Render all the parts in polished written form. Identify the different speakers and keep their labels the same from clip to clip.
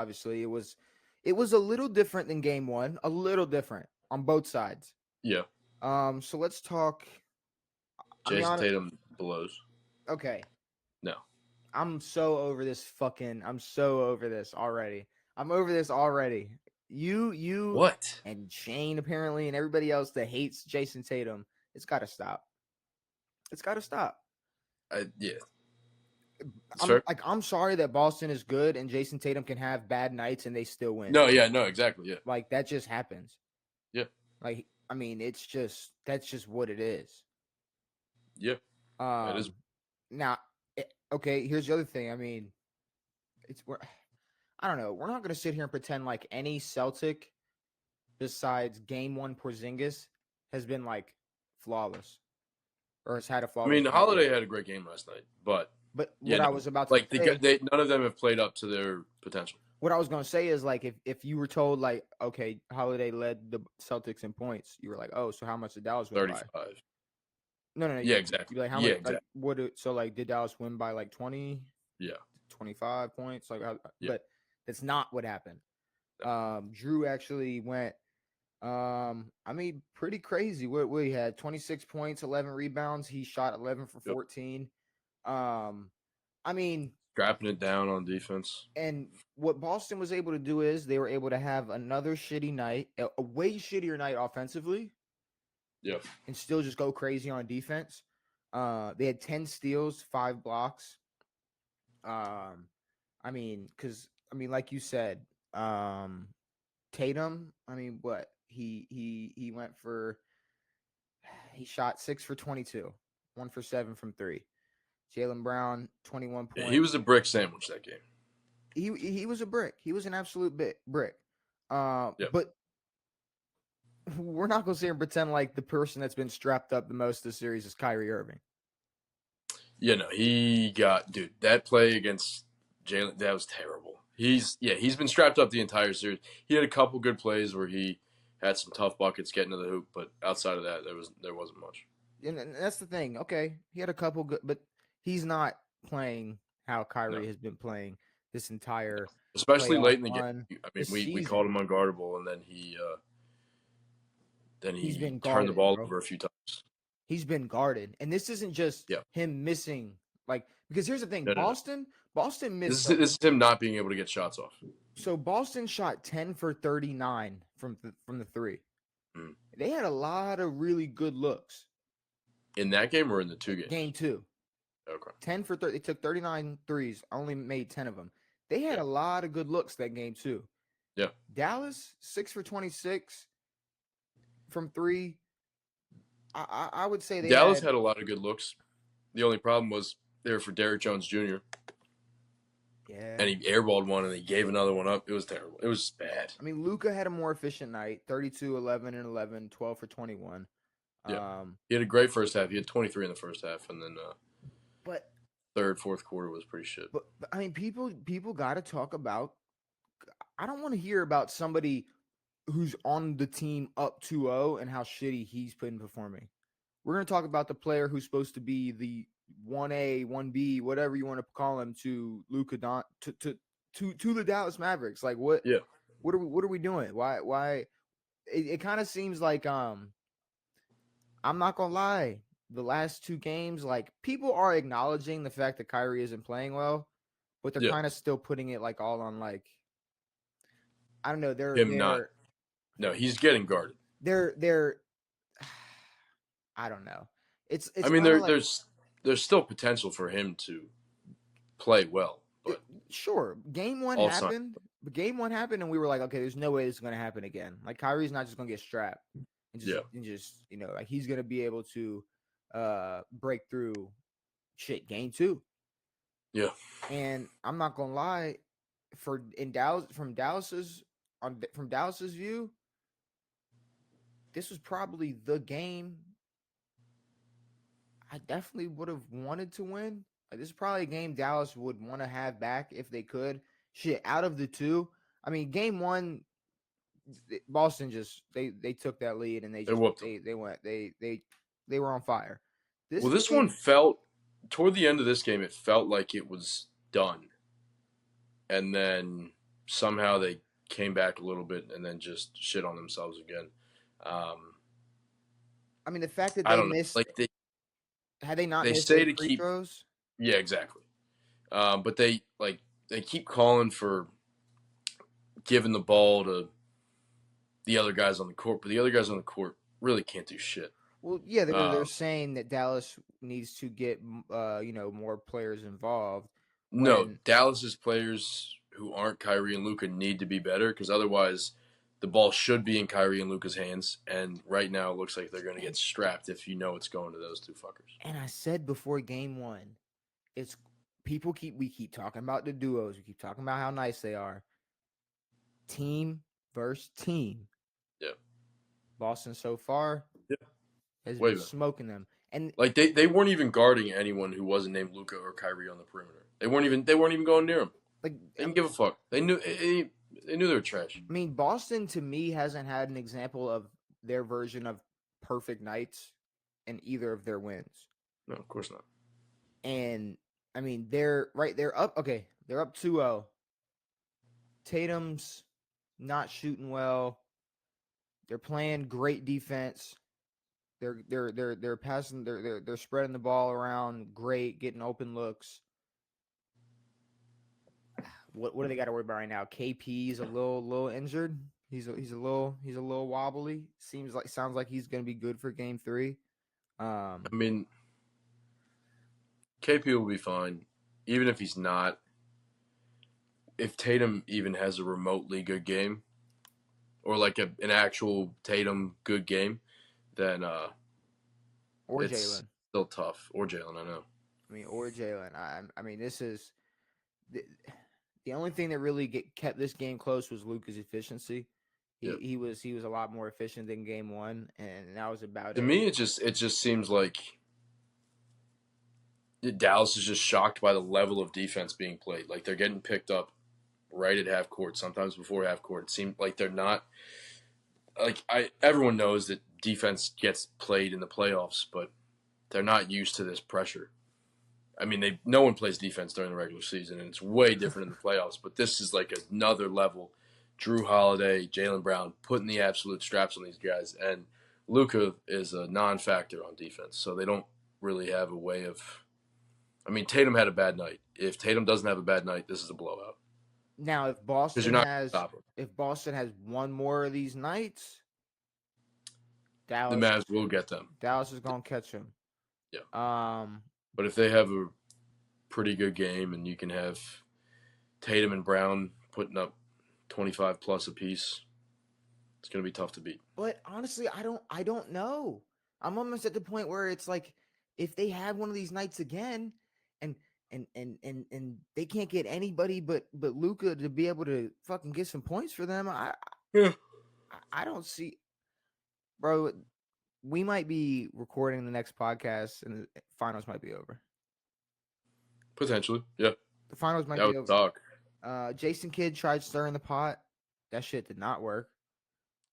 Speaker 1: Obviously, it was a little different than game one, a little different on both sides.
Speaker 2: Yeah.
Speaker 1: So let's talk. I mean,
Speaker 2: Jason Tatum blows.
Speaker 1: okay.
Speaker 2: No.
Speaker 1: I'm so over this fucking. I'm so over this already. I'm over this already. You,
Speaker 2: What?
Speaker 1: and Shane apparently, and everybody else that hates Jason Tatum. It's got to stop. It's got to stop.
Speaker 2: Yeah. It's
Speaker 1: I'm
Speaker 2: fair.
Speaker 1: like, I'm sorry that Boston is good and Jason Tatum can have bad nights and they still win.
Speaker 2: No, yeah, no, exactly, yeah.
Speaker 1: Like that just happens.
Speaker 2: Yeah.
Speaker 1: Like, I mean, that's just what it is.
Speaker 2: Yeah. That is.
Speaker 1: Now, okay. Here's the other thing. I mean, I don't know. We're not going to sit here and pretend like any Celtic besides Game One Porzingis has been like flawless or has had a
Speaker 2: I
Speaker 1: flawless.
Speaker 2: mean, Holiday had a great game last night, but
Speaker 1: what I was about to
Speaker 2: like
Speaker 1: say,
Speaker 2: none of them have played up to their potential.
Speaker 1: what I was going to say is like if you were told like, okay, Holiday led the Celtics in points, you were like, oh, so how much did Dallas win
Speaker 2: 35.
Speaker 1: by? No.
Speaker 2: Yeah, exactly.
Speaker 1: You'd be like, how
Speaker 2: Yeah,
Speaker 1: much?
Speaker 2: exactly.
Speaker 1: Like, so like, did Dallas win by like 20?
Speaker 2: Yeah.
Speaker 1: 25 points? Like,
Speaker 2: Yeah.
Speaker 1: but that's not what happened. Drew actually went. I mean, pretty crazy. What he had 26 points, 11 rebounds. He shot 11 for 14. I mean,
Speaker 2: strapping it down on defense.
Speaker 1: And what Boston was able to do is they were able to have another shitty night, a way shittier night offensively.
Speaker 2: Yep.
Speaker 1: And still just go crazy on defense. They had 10 steals, 5 blocks. I mean, like you said, Tatum. I mean, what he went for? He shot 6 for 22, 1 for 7 from 3. Jaylen Brown, 21 points.
Speaker 2: Yeah, he was a brick sandwich that game.
Speaker 1: He was a brick. He was an absolute brick.
Speaker 2: Yep.
Speaker 1: But we're not going to sit here and pretend like the person that's been strapped up the most of the series is Kyrie Irving.
Speaker 2: Yeah, no, dude, that play against Jalen, that was terrible. He's been strapped up the entire series. He had a couple good plays where he had some tough buckets getting to the hoop, but outside of that, there wasn't much.
Speaker 1: And that's the thing. Okay, he had a couple good, but he's not playing how Kyrie has been playing this entire,
Speaker 2: especially late in the game. I mean, we called him unguardable, and then he's been turned the ball over a few times.
Speaker 1: He's been guarded, and this isn't just him missing. Like, because here's the thing, Boston missed.
Speaker 2: This is him not being able to get shots off.
Speaker 1: So Boston shot 10 for 39 from the three. They had a lot of really good looks.
Speaker 2: In that game or in the two games?
Speaker 1: Game 2.
Speaker 2: Okay.
Speaker 1: 10 for 30. They took 39 threes, only made 10 of them. They had a lot of good looks that game too.
Speaker 2: Yeah.
Speaker 1: Dallas 6 for 26 from 3. I would say
Speaker 2: Dallas had a lot of good looks. The only problem was they were for Derrick Jones Jr.
Speaker 1: Yeah.
Speaker 2: And he airballed one and he gave another one up. It was terrible. It was bad.
Speaker 1: I mean, Luka had a more efficient night. 32, 11, and 11, 12 for 21.
Speaker 2: Yeah. He had a great first half. He had 23 in the first half, and then
Speaker 1: but
Speaker 2: third, fourth quarter was pretty shit.
Speaker 1: But I mean, people got to talk about. I don't want to hear about somebody who's on the team up 2-0 and how shitty he's been performing. We're going to talk about the player who's supposed to be the 1A, 1B, whatever you want to call him, to Luka to the Dallas Mavericks. Like, what?
Speaker 2: Yeah.
Speaker 1: What are we doing? Why? It kind of seems like I'm not gonna lie. The last 2 games, like, people are acknowledging the fact that Kyrie isn't playing well, but they're kind of still putting it like all on, like, I don't know.
Speaker 2: No, he's getting guarded.
Speaker 1: They're I don't know. It's.
Speaker 2: I mean, there's still potential for him to play well. But
Speaker 1: sure, game 1 happened. But game 1 happened, and we were like, okay, there's no way this is going to happen again. Like, Kyrie's not just going to get strapped and just like, he's going to be able to break through shit. Game 2.
Speaker 2: Yeah.
Speaker 1: And I'm not going to lie, from Dallas's view, this was probably the game I definitely would have wanted to win. Like, this is probably a game Dallas would want to have back if they could. Shit, out of the 2, I mean, game 1, Boston just they took that lead and they were on fire.
Speaker 2: This one felt, toward the end of this game, it felt like it was done, and then somehow they came back a little bit and then just shit on themselves again.
Speaker 1: I mean, the fact that
Speaker 2: I
Speaker 1: they
Speaker 2: don't know.
Speaker 1: missed,
Speaker 2: Like
Speaker 1: had they not
Speaker 2: they
Speaker 1: missed
Speaker 2: say
Speaker 1: 8
Speaker 2: to
Speaker 1: free
Speaker 2: keep,
Speaker 1: throws?
Speaker 2: yeah, exactly. But they keep calling for giving the ball to the other guys on the court, but the other guys on the court really can't do shit.
Speaker 1: Well, yeah, they're
Speaker 2: Um,
Speaker 1: saying that Dallas needs to get more players involved.
Speaker 2: no,
Speaker 1: When
Speaker 2: Dallas's players who aren't Kyrie and Luka need to be better because otherwise the ball should be in Kyrie and Luka's hands. And right now it looks like they're going to get strapped if you know it's going to those two fuckers.
Speaker 1: and I said before game 1, it's we keep talking about the duos, we keep talking about how nice they are. Team versus team.
Speaker 2: Yeah.
Speaker 1: Boston so far
Speaker 2: Yeah.
Speaker 1: has
Speaker 2: Way
Speaker 1: been
Speaker 2: better.
Speaker 1: smoking them. And
Speaker 2: Like they weren't even guarding anyone who wasn't named Luka or Kyrie on the perimeter. They weren't even going near him.
Speaker 1: like
Speaker 2: They didn't give a fuck. They knew they were trash.
Speaker 1: I mean, Boston to me hasn't had an example of their version of perfect nights in either of their wins.
Speaker 2: No, of course not.
Speaker 1: And I mean, they're up okay, they're up 2-0. Tatum's not shooting well. They're playing great defense. They're passing they're spreading the ball around great, getting open looks. What do they got to worry about right now? KP's a little injured. He's a little wobbly. Sounds like he's going to be good for game 3.
Speaker 2: I mean, KP will be fine, even if he's not. If Tatum even has a remotely good game, or like an actual Tatum good game, then
Speaker 1: Or
Speaker 2: it's
Speaker 1: Jalen.
Speaker 2: still tough. Or Jalen, I know.
Speaker 1: I mean, or Jalen. I mean, this is the only thing that really kept this game close was Luka's efficiency.
Speaker 2: Yeah.
Speaker 1: He was a lot more efficient than game 1, and that was about
Speaker 2: To
Speaker 1: it.
Speaker 2: me, it just seems like Dallas is just shocked by the level of defense being played. Like they're getting picked up right at half court, sometimes before half court. It seemed like they're not like everyone knows that defense gets played in the playoffs, but they're not used to this pressure. I mean, no one plays defense during the regular season, and it's way different in the playoffs. But this is like another level. Drew Holiday, Jaylen Brown putting the absolute straps on these guys, and Luka is a non-factor on defense, so they don't really have a way of. I mean, Tatum had a bad night. If Tatum doesn't have a bad night, this is a blowout
Speaker 1: Now,
Speaker 2: because you're not going to stop him.
Speaker 1: if Boston has one more of these nights,
Speaker 2: The
Speaker 1: Dallas
Speaker 2: Mavs will get them.
Speaker 1: Dallas is gonna catch him.
Speaker 2: Yeah.
Speaker 1: Um,
Speaker 2: But if they have a pretty good game and you can have Tatum and Brown putting up 25 plus apiece, it's going to be tough to beat.
Speaker 1: but honestly, I don't know. I'm almost at the point where it's like if they have one of these nights again, and they can't get anybody but Luka to be able to fucking get some points for them.
Speaker 2: Yeah.
Speaker 1: I don't see, bro. We might be recording the next podcast, and the finals might be over.
Speaker 2: Potentially, yeah.
Speaker 1: The finals might
Speaker 2: That
Speaker 1: be
Speaker 2: would
Speaker 1: over.
Speaker 2: suck.
Speaker 1: Jason Kidd tried stirring the pot. That shit did not work.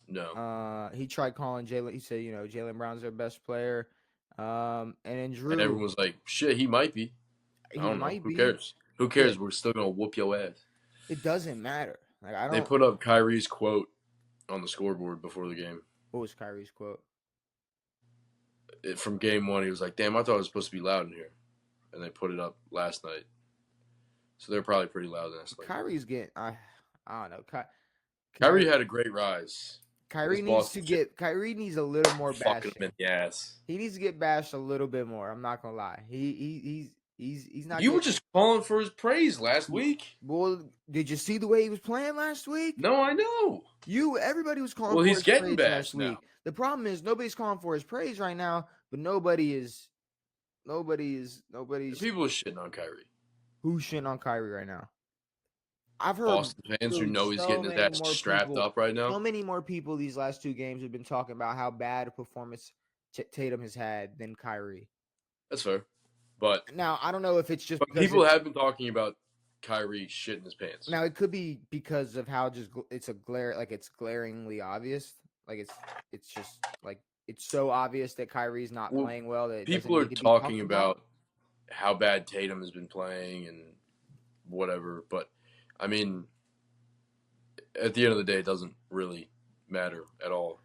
Speaker 2: No.
Speaker 1: He tried calling Jalen. He said, Jalen Brown's their best player. And then
Speaker 2: And
Speaker 1: Drew,
Speaker 2: everyone was like, shit, he might be. I
Speaker 1: he
Speaker 2: don't know.
Speaker 1: might
Speaker 2: Who
Speaker 1: be,
Speaker 2: cares? Who
Speaker 1: but
Speaker 2: cares? We're still going to whoop your ass.
Speaker 1: it doesn't matter. Like I
Speaker 2: They
Speaker 1: don't.
Speaker 2: put up Kyrie's quote on the scoreboard before the game.
Speaker 1: What was Kyrie's quote?
Speaker 2: From game 1, he was like, damn, I thought it was supposed to be loud in here. And they put it up last night. So they're probably pretty loud last night.
Speaker 1: Kyrie's getting. I don't know.
Speaker 2: Kyrie had a great rise.
Speaker 1: Kyrie needs to get. Kyrie needs a little more
Speaker 2: fucking
Speaker 1: bashing.
Speaker 2: him in the ass.
Speaker 1: He needs to get bashed a little bit more. I'm not gonna lie. He's not.
Speaker 2: You were just calling for his praise last week.
Speaker 1: Well, did you see the way he was playing last week?
Speaker 2: No, I know.
Speaker 1: Everybody was calling
Speaker 2: Well,
Speaker 1: for
Speaker 2: he's
Speaker 1: his
Speaker 2: getting
Speaker 1: praise last
Speaker 2: bashed now.
Speaker 1: week. The problem is nobody's calling for his praise right now, but nobody's
Speaker 2: People are shitting on Kyrie.
Speaker 1: who's shitting on Kyrie right now. I've heard
Speaker 2: Boston fans who know he's getting his ass strapped up right now.
Speaker 1: So many more people these last 2 games have been talking about how bad a performance Tatum has had than Kyrie.
Speaker 2: That's fair. But
Speaker 1: now I don't know if it's just because
Speaker 2: people have been talking about Kyrie shitting his pants.
Speaker 1: Now it could be because of how it's glaringly obvious. Like it's just like it's so obvious that Kyrie's not playing well that
Speaker 2: people are talking about how bad Tatum has been playing and whatever. But I mean, at the end of the day, it doesn't really matter at all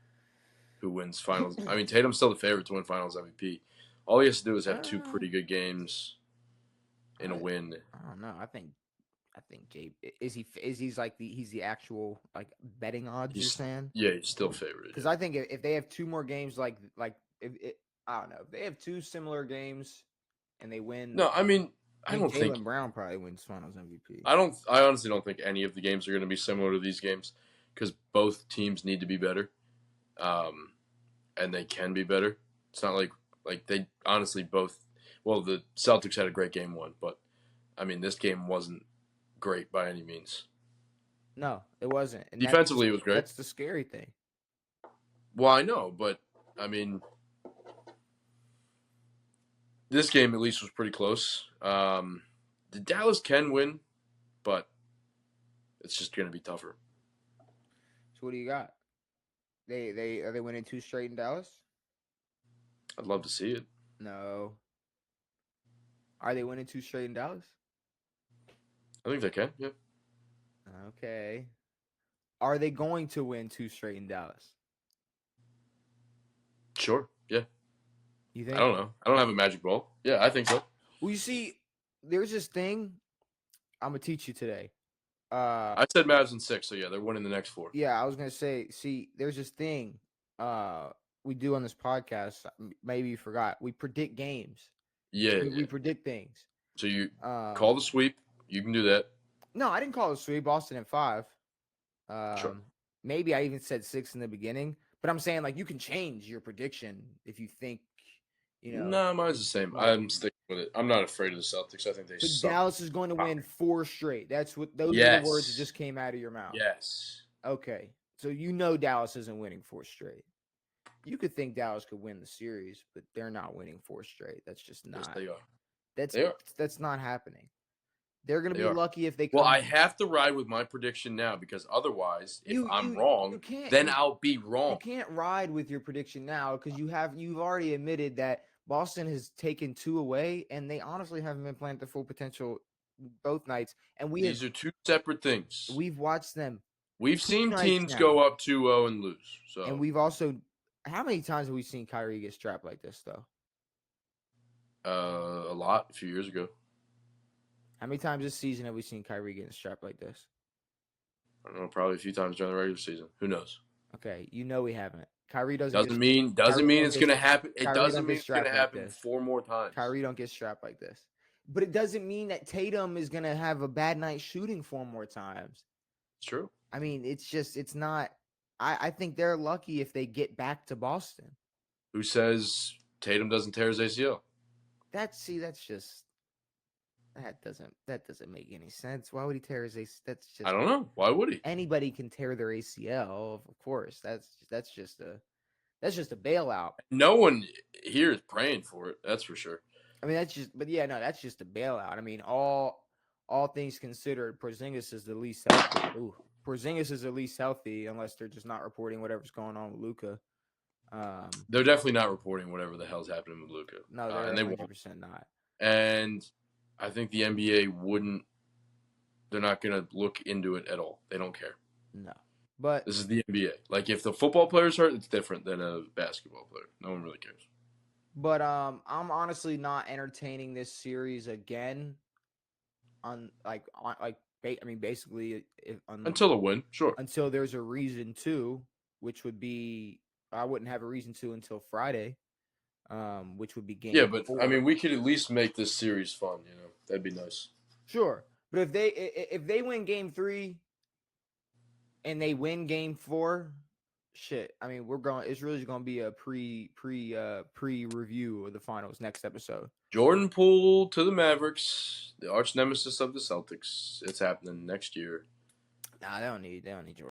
Speaker 2: who wins finals. I mean, Tatum's still the favorite to win finals MVP. All he has to do is have two pretty good games and a win.
Speaker 1: I don't know. I think Jay is he's like he's the actual like betting odds you're saying?
Speaker 2: He's still favored.
Speaker 1: Because I think if they have two more games like if it, I don't know, if they have two similar games and they win.
Speaker 2: No, I mean,
Speaker 1: I think Jaylen Brown probably wins Finals MVP.
Speaker 2: I honestly don't think any of the games are going to be similar to these games because both teams need to be better, and they can be better. It's not like they honestly both. Well, the Celtics had a great game one, but I mean, this game wasn't great by any means.
Speaker 1: No, it wasn't. And
Speaker 2: defensively, it was great.
Speaker 1: That's the scary thing.
Speaker 2: Well, I know, but I mean, this game at least was pretty close. The Dallas can win, but it's just going to be tougher.
Speaker 1: So what do you got? Are they winning 2 straight in Dallas?
Speaker 2: I'd love to see it.
Speaker 1: No. Are they winning 2 straight in Dallas?
Speaker 2: I think they can. Yeah.
Speaker 1: Okay. Are they going to win 2 straight in Dallas?
Speaker 2: Sure. Yeah.
Speaker 1: You think?
Speaker 2: I don't know. I don't have a magic ball. Yeah, I think so.
Speaker 1: Well, you see, there's this thing I'm gonna teach you today.
Speaker 2: I said Mavs in 6, so yeah, they're winning the next 4.
Speaker 1: Yeah, I was gonna say. See, there's this thing we do on this podcast. Maybe you forgot. We predict games.
Speaker 2: Yeah.
Speaker 1: We predict things.
Speaker 2: So you call the sweep. You can do that.
Speaker 1: No, I didn't call it a sweep. Boston at 5.
Speaker 2: Sure.
Speaker 1: Maybe I even said 6 in the beginning. But I'm saying like you can change your prediction if you think, you know.
Speaker 2: No, mine's the same. I'm sticking with it. I'm not afraid of the Celtics. I think they suck.
Speaker 1: Dallas is going to win 4 straight. That's what those are the words that just came out of your mouth.
Speaker 2: Yes.
Speaker 1: Okay. So you know Dallas isn't winning 4 straight. You could think Dallas could win the series, but they're not winning 4 straight. That's just not.
Speaker 2: Yes, they are.
Speaker 1: That's not happening. They're going to be lucky if they
Speaker 2: come. Well, I have to ride with my prediction now because otherwise, if I'm wrong, then I'll be wrong.
Speaker 1: You can't ride with your prediction now because you've already admitted that Boston has taken 2 away, and they honestly haven't been playing at their full potential both nights. And
Speaker 2: these are 2 separate things.
Speaker 1: We've watched them.
Speaker 2: We've seen teams go up 2-0 and lose. So,
Speaker 1: and we've also, how many times have we seen Kyrie get strapped like this, though?
Speaker 2: A lot. A few years ago.
Speaker 1: How many times this season have we seen Kyrie getting strapped like this?
Speaker 2: I don't know. Probably a few times during the regular season. Who knows?
Speaker 1: Okay, we haven't. Kyrie doesn't
Speaker 2: mean it's going to happen. It doesn't mean it's going to happen 4 more times.
Speaker 1: Kyrie don't get strapped like this. But it doesn't mean that Tatum is going to have a bad night shooting 4 more times.
Speaker 2: It's true.
Speaker 1: I mean, it's not. I think they're lucky if they get back to Boston.
Speaker 2: Who says Tatum doesn't tear his ACL?
Speaker 1: That doesn't make any sense. Why would he tear his ACL? That's just,
Speaker 2: I don't know. Why would he?
Speaker 1: Anybody can tear their ACL, of course. That's just a bailout.
Speaker 2: No one here is praying for it. That's for sure.
Speaker 1: I mean, that's just a bailout. I mean, all things considered, Porzingis is the least healthy. Ooh, Porzingis is the least healthy unless they're just not reporting whatever's going on with Luka.
Speaker 2: They're definitely not reporting whatever the hell's happening with Luka.
Speaker 1: No, they're 100% not.
Speaker 2: And I think the NBA wouldn't. They're not going to look into it at all. They don't care.
Speaker 1: No, but
Speaker 2: this is the NBA. Like if the football player's hurt, it's different than a basketball player. No one really cares.
Speaker 1: But I'm honestly not entertaining this series again. Basically,
Speaker 2: until a win, sure.
Speaker 1: Until there's a reason to, which would be I wouldn't have a reason to until Friday, which would be game.
Speaker 2: Yeah, but
Speaker 1: 4.
Speaker 2: I mean, we could at least make this series fun. You know, that'd be nice.
Speaker 1: Sure, but if they win game 3, and they win game 4, shit. I mean, it's really going to be a pre-review of the finals next episode.
Speaker 2: Jordan Poole to the Mavericks, the arch nemesis of the Celtics. It's happening next year.
Speaker 1: Nah, they don't need Jordan.